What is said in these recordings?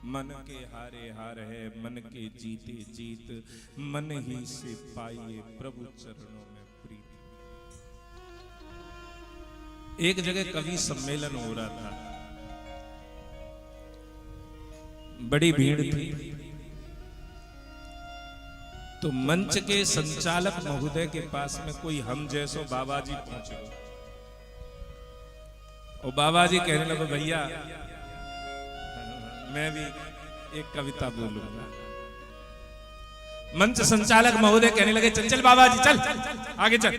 मन के हारे हार है, मन के जीते जीत, मन ही से पाइए प्रभु चरणों में प्रीति। एक जगह कवि सम्मेलन हो रहा था, बड़ी भीड़ थी, तो मंच के संचालक महोदय के पास में कोई हम जैसो बाबा जी पहुंचे और बाबा जी कहने लगे, भैया मैं भी एक कविता बोलूंगा। मंच संचालक महोदय कहने लगे, चल चल बाबा जी चल, आगे चल।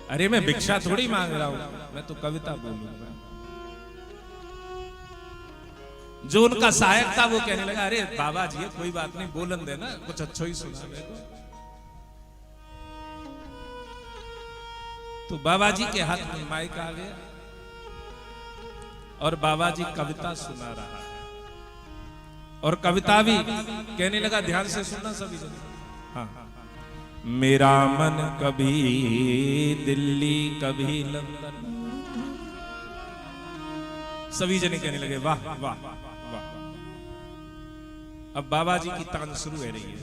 अरे मैं भिक्षा थोड़ी मांग रहा हूं, मैं तो कविता बोलूंगा। जो उनका सहायक था वो कहने लगा, अरे बाबा जी कोई बात नहीं, बोलन देना, कुछ अच्छा ही सुना दे। तो बाबा जी के हाथ में माइक आ गया और बाबा जी कविता सुना रहा है और कविता भी कहने लगा, ध्यान से सुनना सभी जन। हाँ, मेरा मन कभी दिल्ली कभी लंदन। सभी जने कहने लगे, वाह वाह वाह वाह। अब बाबा जी की तान शुरू हो रही है,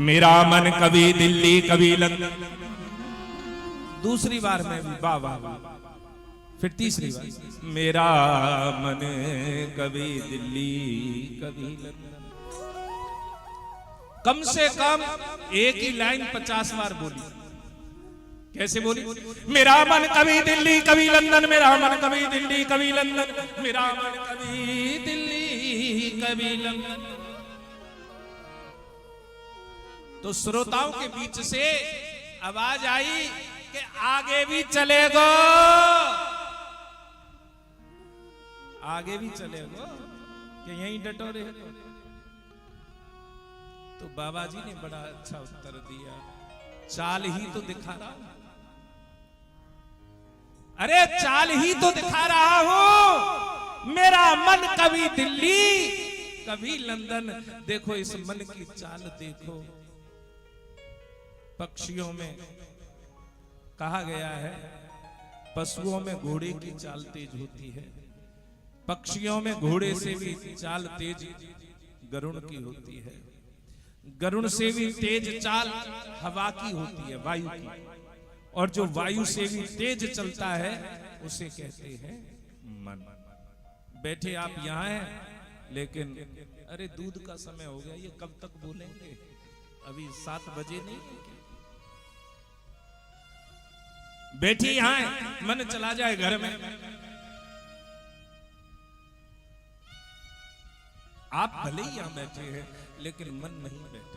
मेरा मन कभी दिल्ली कभी लंदन। दूसरी बार में भी वाह वाह वाह। फिर तीसरी बार, मेरा मन कभी दिल्ली कभी लंदन। कम से कम एक ही लाइन 50 बार बोली। कैसे बोली? मेरा मन कभी दिल्ली कभी लंदन, मेरा मन कभी दिल्ली कभी लंदन, मेरा मन कभी दिल्ली कभी लंदन। तो श्रोताओं के बीच से आवाज आई कि आगे भी चलेगो, आगे भी चलेगो कि यहीं डटो रहे। तो बाबा जी ने बड़ा अच्छा उत्तर दिया, चाल ही तो दिखा रहा हूं। अरे चाल ही तो दिखा रहा हूं, मेरा मन कभी दिल्ली कभी लंदन। देखो इस मन की चाल देखो। पक्षियों में कहा गया है, पशुओं में घोड़े की चाल तेज होती है, पक्षियों में घोड़े से भी चाल तेज गरुड़ की होती है, गरुड़ से भी तेज चाल हवा की होती है, वायु की, और जो वायु से भी तेज चलता है उसे कहते हैं मन। बैठे आप यहां हैं, लेकिन अरे दूध का समय हो गया, ये कब तक बोलेंगे? अभी 7 बजे नहीं। बैठी यहां है, मन चला जाए घर में। आप भले ही यहां बैठे हैं, लेकिन मन नहीं बैठा।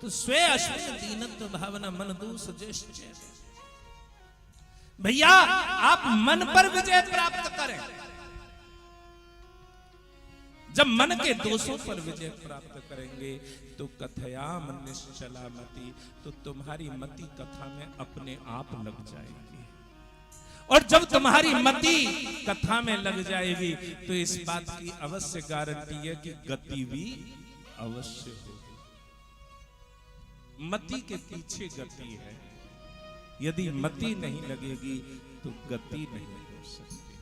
तो स्वे अश्विन दीनत्व भावना मन दूस ज्येष्ठ। भैया आप मन पर विजय प्राप्त करें। जब मन के दोषों पर विजय प्राप्त करेंगे तो कथयाम निश्चला मति, तो तुम्हारी मति कथा में अपने आप लग जाएगी। और जब तुम्हारी मति कथा में लग जाएगी तो इस बात की अवश्य गारंटी है कि गति भी अवश्य होगी। मति के पीछे गति है, यदि मति नहीं लगेगी तो गति नहीं हो सकती।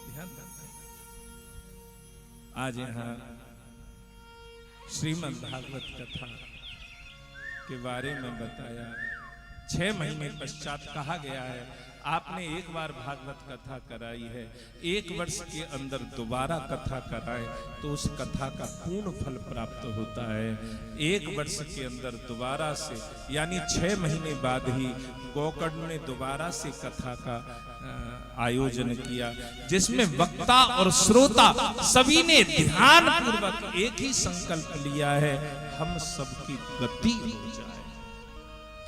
ध्यान रखना। आज यहां श्रीमद् भागवत कथा के बारे में बताया। 6 महीने पश्चात कहा गया है, आपने एक बार भागवत कथा कराई है, 1 वर्ष के अंदर दोबारा कथा कराएं तो उस कथा का पूर्ण फल प्राप्त होता है। 1 वर्ष के अंदर दोबारा से, यानी 6 महीने बाद ही गोकर्ण ने दोबारा से कथा का आयोजन किया, जिसमें वक्ता और श्रोता सभी ने ध्यान पूर्वक एक ही संकल्प लिया है, हम सबकी गति हो जाए।